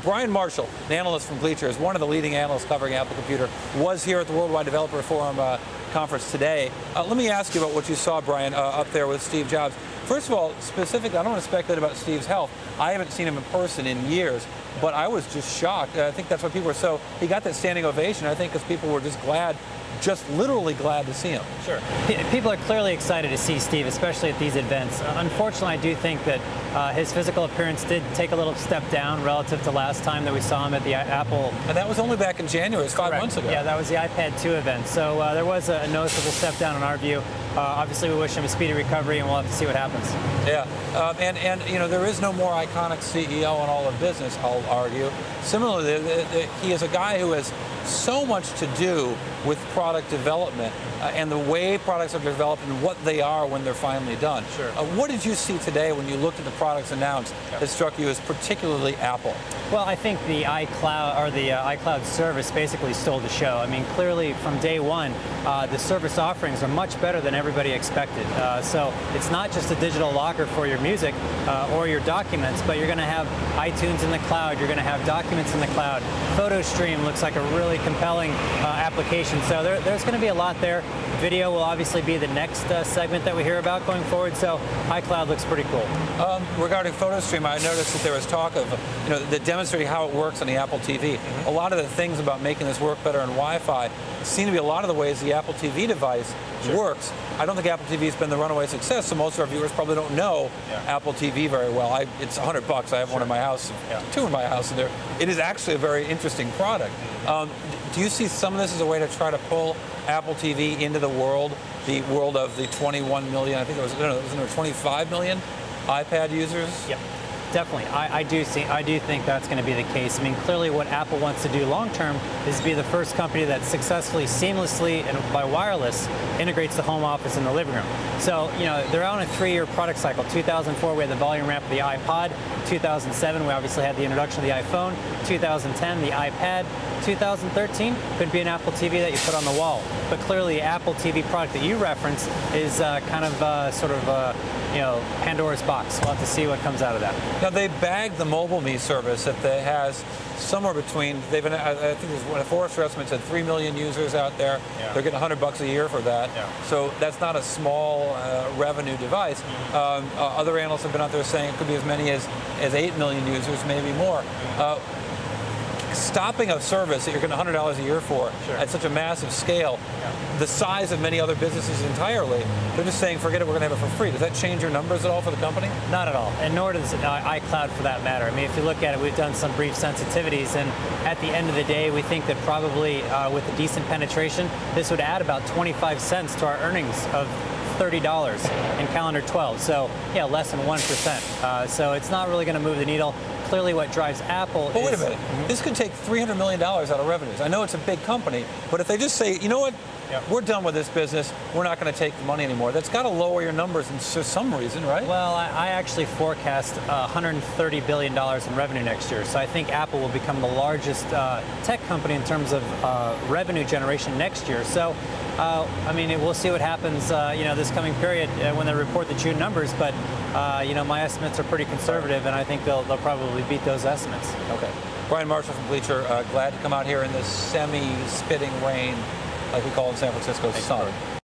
Brian Marshall, an analyst from Gleacher, is one of the leading analysts covering Apple Computer, was here at the Worldwide Developer Forum conference today. Let me ask you about what you saw, Brian, up there with Steve Jobs. First of all, specifically, I don't want to speculate about Steve's health. I haven't seen him in person in years, but I was just shocked. I think that's why people were so, he got that standing ovation, I think, because people were just glad, just literally glad to see him. Sure. People are clearly excited to see Steve, especially at these events. Unfortunately, I do think that his physical appearance did take a little step down relative to last time that we saw him at the Apple. And that was only back in January, it was 5 months ago. Yeah, that was the iPad 2 event. So there was a noticeable step down in our view. Obviously, we wish him a speedy recovery, and we'll have to see what happens. Yeah, and you know, there is no more iconic CEO in all of business, I'll argue. Similarly, he is a guy who has so much to do with product development and the way products are developed and what they are when they're finally done. Sure. What did you see today when you looked at the products announced that struck you as particularly Apple? Well, I think the iCloud service basically stole the show. I mean, clearly from day one, the service offerings are much better than everybody expected. So it's not just a digital locker for your music or your documents, but you're going to have iTunes in the cloud, you're going to have documents in the cloud. PhotoStream looks like a really compelling application. So there's going to be a lot there. Video will obviously be the next segment that we hear about going forward. So iCloud looks pretty cool. Regarding PhotoStream, I noticed that there was talk of, that demonstrating how it works on the Apple TV. A lot of the things about making this work better on Wi-Fi seem to be a lot of the ways the Apple TV device works. I don't think Apple TV has been the runaway success, so most of our viewers probably don't know Apple TV very well. It's $100. I have one in my house, two in my house, and it is actually a very interesting product. Do you see some of this as a way to try to pull Apple TV into the world of the 21 million, I think it was, wasn't there 25 million iPad users? Yep. Definitely. I do think that's going to be the case. I mean, clearly what Apple wants to do long term is be the first company that successfully, seamlessly, and by wireless integrates the home office and the living room. So, they're on a 3-year product cycle. 2004, we had the volume ramp of the iPod. 2007, we obviously had the introduction of the iPhone. 2010, the iPad. 2013 could be an Apple TV that you put on the wall. But clearly, the Apple TV product that you referenced is kind of Pandora's box. We'll have to see what comes out of that. Now, they bagged the MobileMe service that has somewhere between, I think one of Forrester estimates said 3 million users out there. Yeah. They're getting $100 a year for that. Yeah. So that's not a small revenue device. Other analysts have been out there saying it could be as many as 8 million users, maybe more. Stopping a service that you're getting $100 a year for at such a massive scale, the size of many other businesses entirely, they're just saying, forget it, we're going to have it for free. Does that change your numbers at all for the company? Not at all, and nor does iCloud for that matter. I mean, if you look at it, we've done some brief sensitivities, and at the end of the day, we think that probably with a decent penetration, this would add about 25 cents to our earnings of $30 in calendar 12. So, less than 1%. So it's not really going to move the needle. Clearly what drives Apple is... But wait a minute. This could take $300 million out of revenues. I know it's a big company, but if they just say, you know what, we're done with this business, we're not going to take the money anymore, that's got to lower your numbers for some reason, right? Well, I actually forecast $130 billion in revenue next year. So I think Apple will become the largest tech company in terms of revenue generation next year. So, we'll see what happens, this coming period when they report the June numbers. But, my estimates are pretty conservative, and I think they'll probably beat those estimates. Okay. Brian Marshall from Gleacher, glad to come out here in this semi-spitting rain, like we call it in San Francisco, sun.